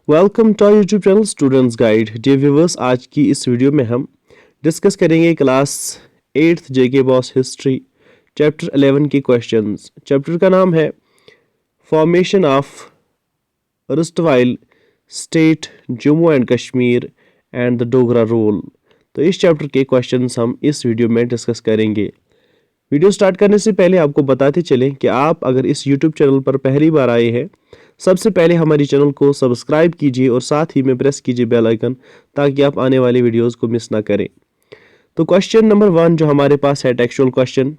Welcome to YouTube channel students guide. Dear viewers, आज की इस वीडियो में हम डिस्कस करेंगे class 8th JK BOSE history chapter 11 के क्वेश्चंस। चैप्टर का नाम है formation of erstwhile state Jammu and Kashmir and the Dogra rule. तो इस चैप्टर के क्वेश्चंस हम इस वीडियो में डिस्कस करेंगे। वीडियो स्टार्ट करने से पहले आपको बताते चलें कि आप अगर इस यूट्यूब चैनल पर पहली बार आए हैं, सबसे पहले हमारे चैनल को सब्सक्राइब कीजिए और साथ ही में प्रेस कीजिए बेल आइकन, ताकि आप आने वाली वीडियोस को मिस ना करें। तो क्वेश्चन नंबर 1 जो हमारे पास है टेक्सचुअल क्वेश्चन,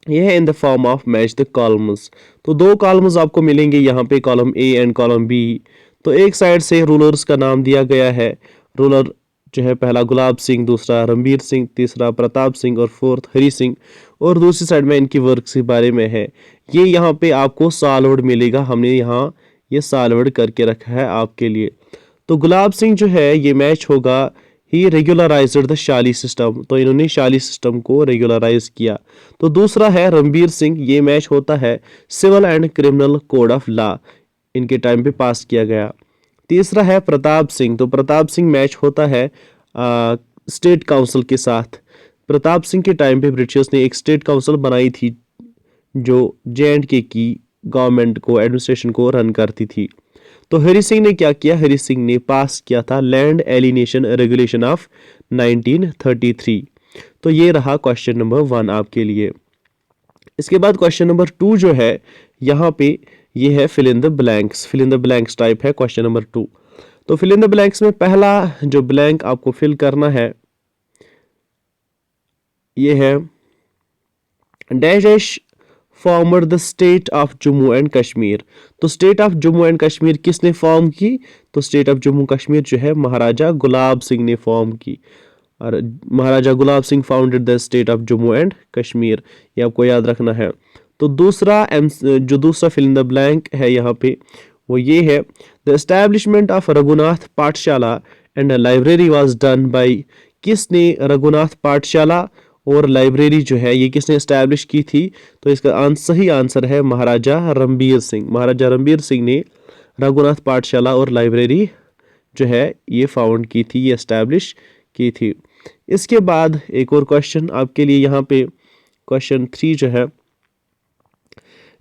यह है in the form of match the columns. तो दो कॉलम्स आपको मिलेंगे यहाँ पे, column A and column B. तो एक साइड से रूलर्स का नाम दिया गया है। रूलर जो है पहला गुलाब सिंह, दूसरा रणबीर सिंह, तीसरा प्रताप सिंह और फोर्थ हरी सिंह। और दूसरी साइड में इनकी वर्क के बारे में है। ये यहाँ पे आपको सॉल्व्ड मिलेगा, हमने यहाँ ये सॉल्व्ड करके रखा है आपके लिए। तो गुलाब सिंह जो है ये मैच होगा ही रेगुलराइज्ड द शाली सिस्टम। तो इन्होंने शाली सिस्टम को रेगुलराइज किया। तो दूसरा है रणबीर सिंह, ये मैच होता है civil and criminal code of law, इनके टाइम पे पास किया गया। तीसरा है प्रताप सिंह, तो प्रताप सिंह मैच होता है स्टेट काउंसिल के साथ। प्रताप सिंह के टाइम पे ब्रिटिशर्स ने एक स्टेट काउंसिल बनाई थी जो J&K की गवर्नमेंट को, एडमिनिस्ट्रेशन को रन करती थी। तो हरी सिंह ने क्या किया? हरी सिंह ने पास किया था लैंड एलिनेशन रेगुलेशन ऑफ 1933। तो ये रहा क्वेश्चन नंबर 1 आपके लिए। इसके बाद क्वेश्चन नंबर 2 जो है यहाँ पे ये है fill in the blanks. Fill in the blanks type है क्वेश्चन नंबर 2। तो फिल इन द ब्लैंक्स में पहला जो ब्लैंक आपको फिल करना है ये है dash dash formed the state of Jammu and Kashmir. तो state of Jammu and Kashmir किसने फॉर्म की? तो स्टेट ऑफ जम्मू कश्मीर जो है महाराजा गुलाब सिंह ने फॉर्म की। और Maharaja Gulab Singh founded the state of Jammu and Kashmir, ये आपको याद रखना है। तो दूसरा जो दूसरा फिल इन द ब्लैंक है यहाँ पे वो ये है द एस्टैब्लिशमेंट ऑफ रघुनाथ पाठशाला and library was done by. किसने रघुनाथ पाठशाला और लाइब्रेरी जो है ये किसने एस्टैब्लिश की थी? तो इसका सही आंसर है महाराजा रणबीर सिंह। महाराजा रणबीर सिंह ने रघुनाथ पाठशाला और लाइब्रेरी जो है ये फाउंड की थी, ये एस्टैब्लिश की थी। इसके बाद एक और क्वेश्चन आपके लिए यहाँ पे क्वेश्चन 3 जो है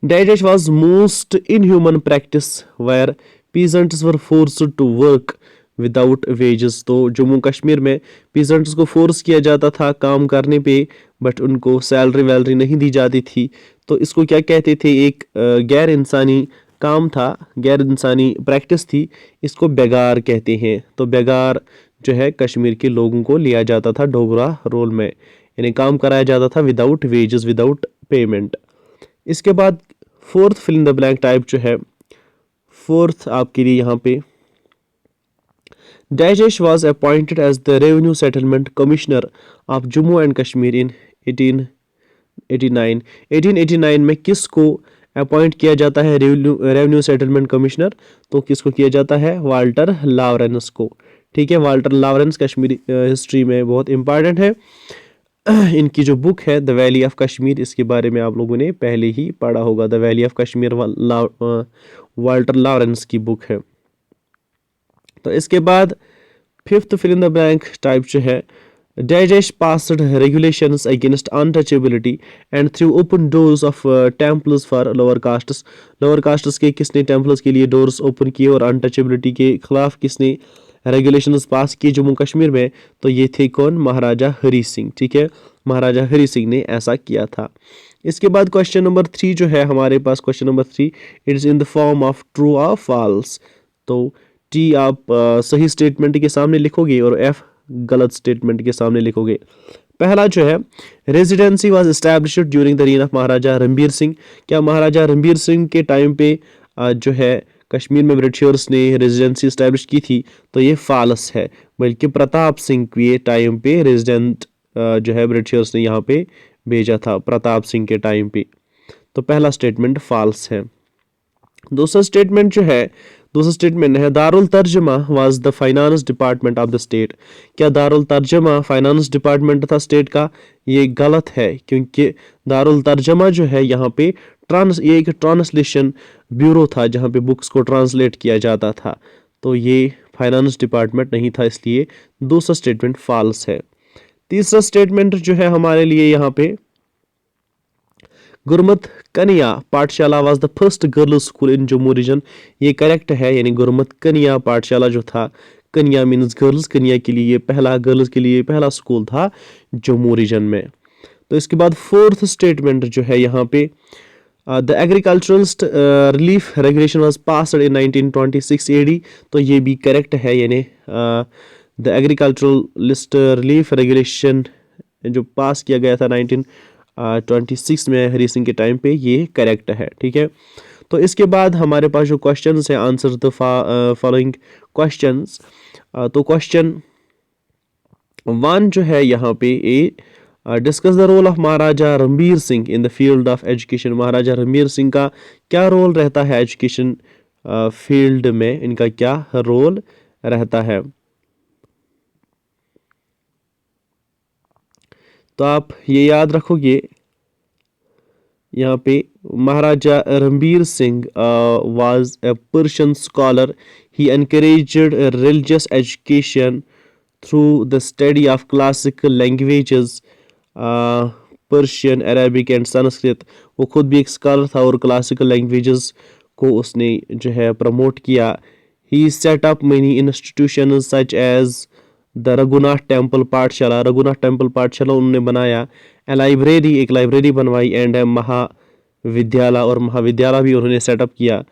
dash was most inhuman practice where peasants were forced to work without wages. तो जम्मू कश्मीर में पीजेंट्स को फोर्स किया जाता था काम करने पे, बट उनको सैलरी वैलरी नहीं दी जाती थी। तो इसको क्या कहते थे? एक गैर इंसानी काम था, गैर इंसानी प्रैक्टिस थी, इसको बेगार कहते हैं। तो बेगार जो है कश्मीर के लोगों को लिया जाता था डोगरा रोल में, यानी काम कराया जाता था विदाउट वेजेस, विदाउट पेमेंट। इसके बाद fourth fill in the blank type जो है, फोर्थ आपके लिए यहाँ पे dash was appointed as the Revenue Settlement Commissioner of Jammu and Kashmir in 1889। 1889 में किसको अपॉइंट किया जाता है रेवेन्यू सेटलमेंट कमिश्नर? तो किसको किया जाता है? वाल्टर लॉरेंस को। ठीक है, वाल्टर लॉरेंस कश्मीरी हिस्ट्री में बहुत इंपॉर्टेंट है। इनकी जो बुक है द वैली ऑफ कश्मीर, इसके बारे में आप लोगों ने पहले ही पढ़ा होगा। The valley of Kashmir Walter Lawrence की बुक है। तो इसके बाद fifth fill in the blank type जो है dash passed regulations against untouchability and threw open doors of temples for lower castes. Lower castes के किसने टेम्पल्स के लिए डोर्स ओपन किए और अनटचेबिलिटी के खिलाफ किसने रेगुलेशंस पास किए जम्मू कश्मीर में? तो ये थे कौन? महाराजा हरी सिंह। ठीक है, महाराजा हरी सिंह ने ऐसा किया था। इसके बाद क्वेश्चन नंबर 3 जो है हमारे पास, question number 3 it is in the form of true और फॉल्स। तो टी आप सही स्टेटमेंट के सामने लिखोगे और एफ गलत स्टेटमेंट के सामने लिखोगे। पहला जो है residency was established during the reign of Maharaja Ranbir Singh. क्या महाराजा रणबीर सिंह के टाइम पे जो है कश्मीर में ब्रिटिशर्स ने रेजिडेंसी एस्टैब्लिश की थी? तो ये फॉल्स है, बल्कि प्रताप सिंह के टाइम पे रेजिडेंट जो है ब्रिटिशर्स ने यहाँ पे भेजा था, प्रताप सिंह के टाइम पे। तो पहला स्टेटमेंट फॉल्स है। दूसरा स्टेटमेंट जो है, दूसरा स्टेटमेंट है दारुल तर्जमा was the finance department of the state. क्या दारुल तर्जमा फाइनेंस डिपार्टमेंट था स्टेट का? ये गलत है, क्योंकि दारुल तर्जमा जो है यहाँ पे ये एक ट्रांसलेशन ब्यूरो था जहाँ पे बुक्स को ट्रांसलेट किया जाता था। तो ये फाइनेंस डिपार्टमेंट नहीं था, इसलिए दूसरा स्टेटमेंट फॉल्स है। तीसरा स्टेटमेंट जो है हमारे लिए यहाँ पे, Gurmat Kanya Pathshala was the first girls school in Jammu region, ये करेक्ट है। यानी गुरमत कन्या पाठशाला जो था, कन्या मीन्स गर्ल्स, कन्या के लिए पहला, गर्ल्स के लिए पहला स्कूल था जम्मू रीजन में। तो इसके बाद फोर्थ स्टेटमेंट जो है यहाँ पे, the agricultural relief regulation was passed in 1926 AD, तो ये भी करेक्ट है। यानी द एग्रीकल्चरलिस्ट रिलीफ रेगुलेशन जो पास किया गया था 1926 में हरी सिंह के टाइम पे, ये करेक्ट है। ठीक है, तो इसके बाद हमारे पास जो क्वेश्चंस हैं, आंसर द फॉलोइंग क्वेश्चंस। तो क्वेश्चन 1 जो है यहाँ पे, A discuss the role of Maharaja Ranbir Singh in the field of education. Maharaja Ranbir Singh का क्या रोल रहता है एजुकेशन फील्ड में, इनका क्या रोल रहता है। तो आप ये याद रखोगे यहाँ पे, Maharaja Ranbir Singh was a Persian scholar, he encouraged religious education through the study of classical languages, Persian, Arabic and Sanskrit. वो खुद भी एक स्कॉलर था और क्लासिकल लैंग्वेजेस को उसने जो है प्रमोट किया। He set up many institutions such as the Raghunath temple Pathshala, Raghunath temple Pathshala उन्होंने बनाया। ए लाइब्रेरी, एक लाइब्रेरी बनवाई, एंड महाविद्यालय, और महाविद्यालय भी उन्होंने सेटअप किया।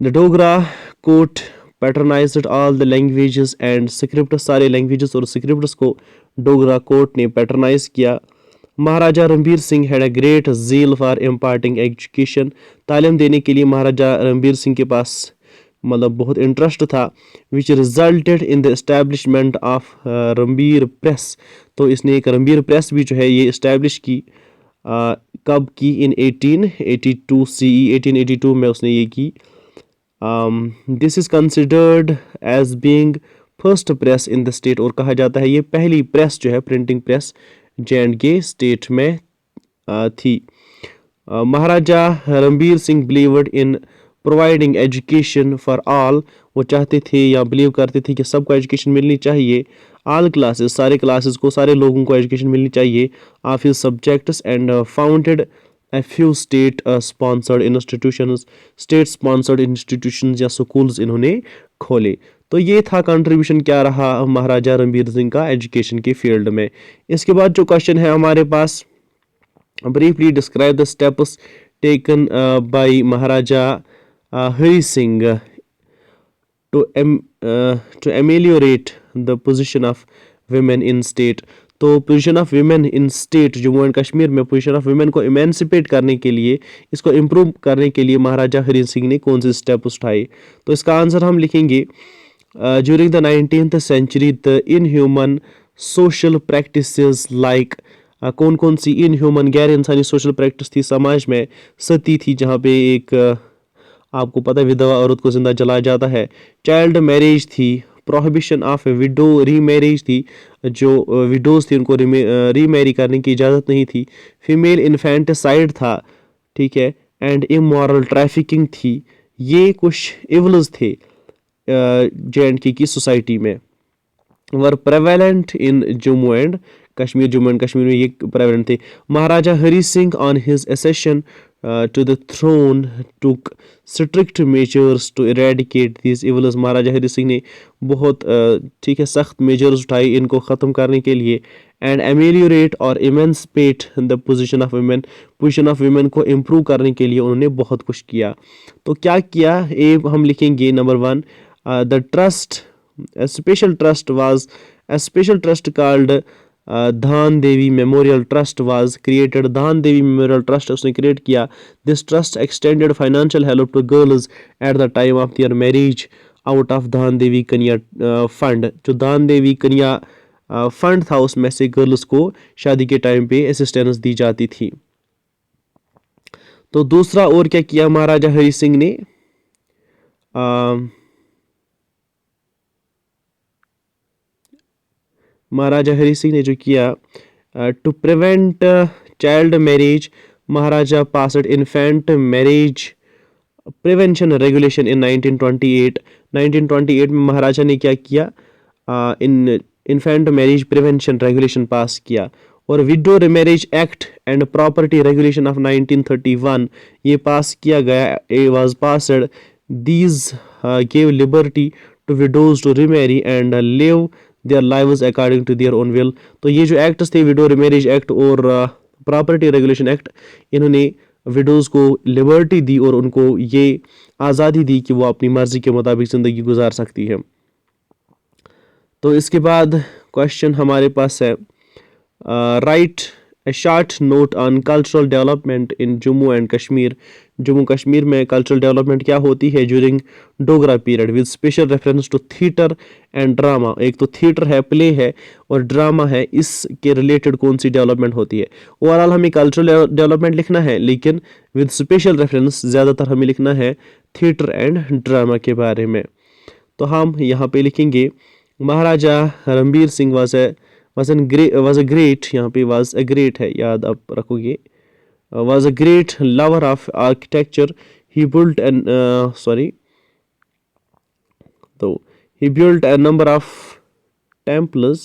The Dogra court patronized all the languages and script, सारे लैंग्वेजेस और स्क्रिप्ट्स को डोगरा कोर्ट ने पैटर्नाइज किया। Maharaja Ranbir Singh had a great zeal for imparting education, तालीम देने के लिए महाराजा रणबीर सिंह के पास मतलब बहुत इंटरेस्ट था। विच resulted in the establishment of Ranbir press, तो इसने एक रणबीर प्रेस भी जो है ये इस्टेब्लिश की। कब की? इन 1882 CE, 1882 में उसने ये की। This is considered as being first press in the state, और कहा जाता है ये पहली प्रेस जो है, प्रिंटिंग प्रेस J&K स्टेट में थी। Maharaja Ranbir Singh believed in providing education for all, वो चाहते थे या बिलीव करते थे कि सबको एजुकेशन मिलनी चाहिए। ऑल क्लासेस, सारे क्लासेस को, सारे लोगों को एजुकेशन मिलनी चाहिए। Of his subjects and founded a few state sponsored institutions, state sponsored institutions या स्कूल्स इन्होंने खोले। तो ये था कंट्रीब्यूशन क्या रहा महाराजा रणबीर सिंह का एजुकेशन के फील्ड में। इसके बाद जो क्वेश्चन है हमारे पास, briefly describe the steps taken by Maharaja Hari Singh to ameliorate the position of women in state। तो position of women in state Jammu and Kashmir में पोजीशन ऑफ वीमेन को इमेंसिपेट करने के लिए, इसको इम्प्रूव करने के लिए महाराजा हरि सिंह ने कौन से स्टेप उठाए। तो इसका आंसर हम लिखेंगे, during the 19th century the inhuman social practices like, कौन कौन सी इनह्यूमन गैर इंसानी सोशल प्रैक्टिस थी समाज में। सती थी, जहाँ पे एक आपको पता है विधवा औरत को जिंदा जलाया जाता है। चाइल्ड मैरिज थी, प्रोहिबिशन ऑफ विडो रीमैरिज थी, जो विडोज थी उनको रीमैरी करने की इजाज़त नहीं थी। फीमेल इन्फेंटिसाइड था, ठीक है, एंड इमोरल ट्रैफिकिंग थी। ये कुछ इवल्स थे J&K की सोसाइटी में, were prevalent in Jammu and Kashmir, Jammu and Kashmir में ये प्रेवेलेंट थे। Maharaja Hari Singh on his accession to the throne took strict measures to eradicate these evils। महाराजा हरि सिंह ने बहुत ठीक है सख्त मेजर्स उठाए इनको ख़त्म करने के लिए। एंड ameliorate और emancipate the position of women, position of women को इम्प्रूव करने के लिए उन्होंने बहुत कुछ किया। तो क्या किया, ए हम लिखेंगे number 1, the trust, special trust was, a special trust called Dhan Devi memorial trust was created. Dhan Devi memorial trust उसने क्रिएट किया। This trust extended financial help to girls at the time of their marriage out of Dhan Devi कन्या fund. जो धान देवी कन्या fund था उसमें से girls को शादी के टाइम पे असिस्टेंस दी जाती थी। तो दूसरा और क्या किया महाराजा हरि सिंह ने, महाराजा हरि सिंह ने जो किया, to prevent child marriage, Maharaja passed infant marriage prevention regulation in 1928। 1928 में महाराजा ने क्या किया, इन infant marriage prevention regulation pass किया। और widow marriage act and property regulation of 1931 ये पास किया गया, a was passed. These give liberty to widows to remarry and live their lives according to their own will. तो ये जो acts थे, विडो मैरिज एक्ट और प्रॉपर्टी रेगुलेशन एक्ट, इन्होंने विडोज को लिबर्टी दी और उनको ये आज़ादी दी कि वो अपनी मर्जी के मुताबिक ज़िंदगी गुजार सकती है। तो इसके बाद क्वेश्चन हमारे पास है, write a short note on cultural development in Jammu and Kashmir. Jammu Kashmir में कल्चरल डेवलपमेंट क्या होती है during Dogra period, with special reference to theatre and drama. एक तो थिएटर है, प्ले है, और ड्रामा है, इसके रिलेटेड कौन सी डेवलपमेंट होती है। ओवरऑल हमें कल्चरल डेवलपमेंट लिखना है, लेकिन विद स्पेशल रेफरेंस ज़्यादातर हमें लिखना है थिएटर एंड ड्रामा के बारे में। तो हम यहाँ पे लिखेंगे Maharaja Ranbir Singh was a great, यहाँ पे वाज अ ग्रेट है, याद आप रखोगे, was a great lover of architecture. He built an so he built a number of temples.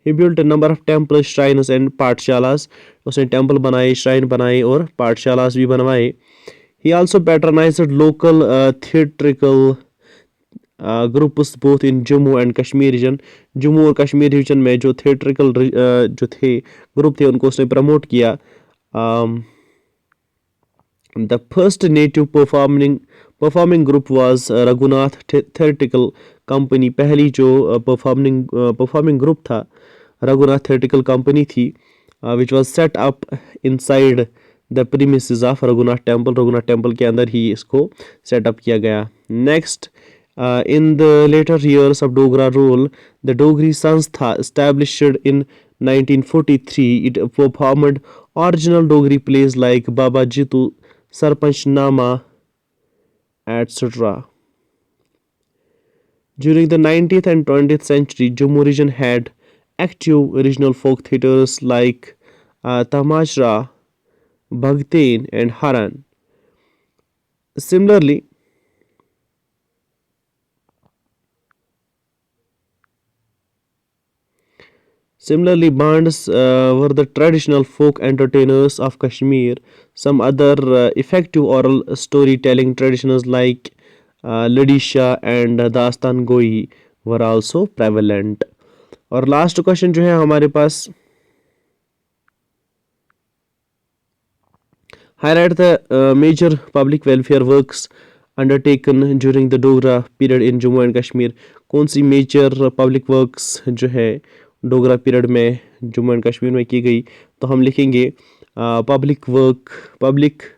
He built a number of temples, shrines and पाठशालास। उसने टेम्पल बनाए, shrine बनाए और पाठशालास भी बनवाए। He also patronized local theatrical groups both in Jammu and Kashmir region. Jammu और Kashmir reason में जो theatrical जो थे ग्रुप थे उनको उसने प्रमोट किया। The first native performing group was Raghunath theatrical company. पहली जो परफॉर्मिंग ग्रुप था रघुनाथ थिएट्रिकल कंपनी थी, which was set up inside the premises of Raghunath temple. Raghunath temple के अंदर ही इसको सेटअप किया गया। Next, in the later years of Dogra rule, the Dogri Sanstha established in 1943. It performed original Dogri plays like Baba Jitu, Sarpanch Nama, etc. During the 19th and 20th century, Jammu region had active regional folk theatres like Tamashra, Bhagtain, and Haran. Similarly, bands were the traditional folk entertainers of Kashmir. Some other effective oral storytelling traditions like Ladisha and Dastan Goi were also prevalent. और last question जो है हमारे पास, highlight the major public welfare works undertaken during the Dogra period in Jammu and Kashmir। कौन सी major public works जो है Dogra period में Jammu and Kashmir में की गई। तो हम लिखेंगे public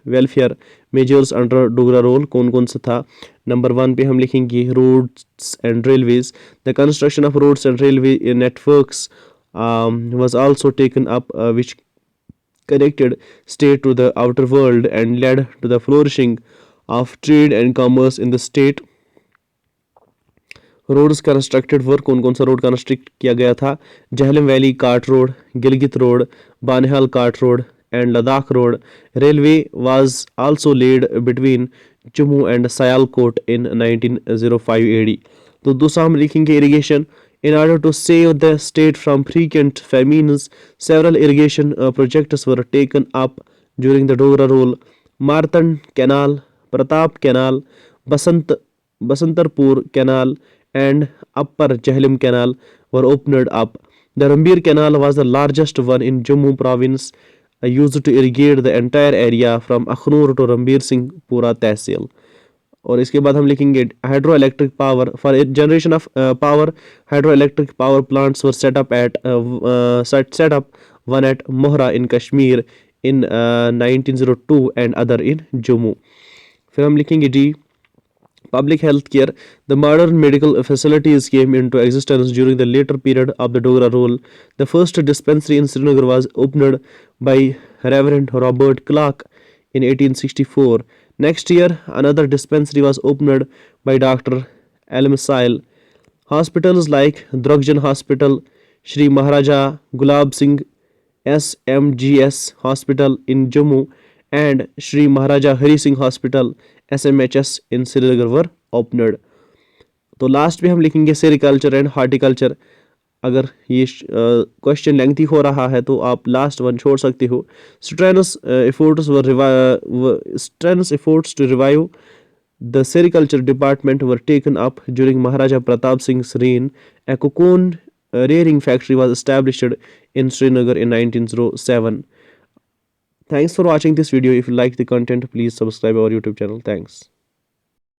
welfare measures under Dogra rule कौन कौन सा था। नंबर 1 पे हम लिखेंगे roads and railways. The construction of roads and railway networks was also taken up, which connected state to the outer world and led to the flourishing of trade and commerce in the state। Roads constructed were, कौन कौन सा road construct किया गया था, Jhelum valley cart road, Gilgit road, Banihal cart road and Ladakh road. Railway was also laid between Jammu and Sialkot in 1905 AD। तो दूसरा हम लिखेंगे irrigation. In order to save the state from frequent famines, several irrigation projects were taken up during the Dogra rule. Martan Canal, Pratap Canal, Basantarpur Canal, and Upper Jhelum Canal were opened up. The Rambir Canal was the largest one in Jammu province, used to irrigate the entire area from Akhnur to Rambir Singh Pura Tehsil। और इसके बाद हम लिखेंगे hydro electric power. For generation of power, hydro electric power plants were set up one at Mohra in Kashmir in 1902 and other in Jammu. फिर हम लिखेंगे the public health care। The modern medical facilities came into existence during the later period of the Dogra rule. The first dispensary in Srinagar was opened by Reverend Robert Clark in 1864. Next year, another dispensary was opened by Dr. Al-Misail. Hospitals like Drugjan Hospital, Shri Maharaja Gulab Singh SMGS Hospital in Jammu, and Shri Maharaja Hari Singh Hospital SMHS in Srinagar were opened. तो last में हम लिखेंगे sericulture and horticulture. अगर ये question lengthy हो रहा है तो आप लास्ट वन छोड़ सकते हो। Strenuous efforts to revive the sericulture department were taken up during Maharaja Pratap Singh's reign. A cocoon rearing factory was established in Srinagar in 1907. Thanks for watching this video. If you like the content, please subscribe our YouTube channel. Thanks.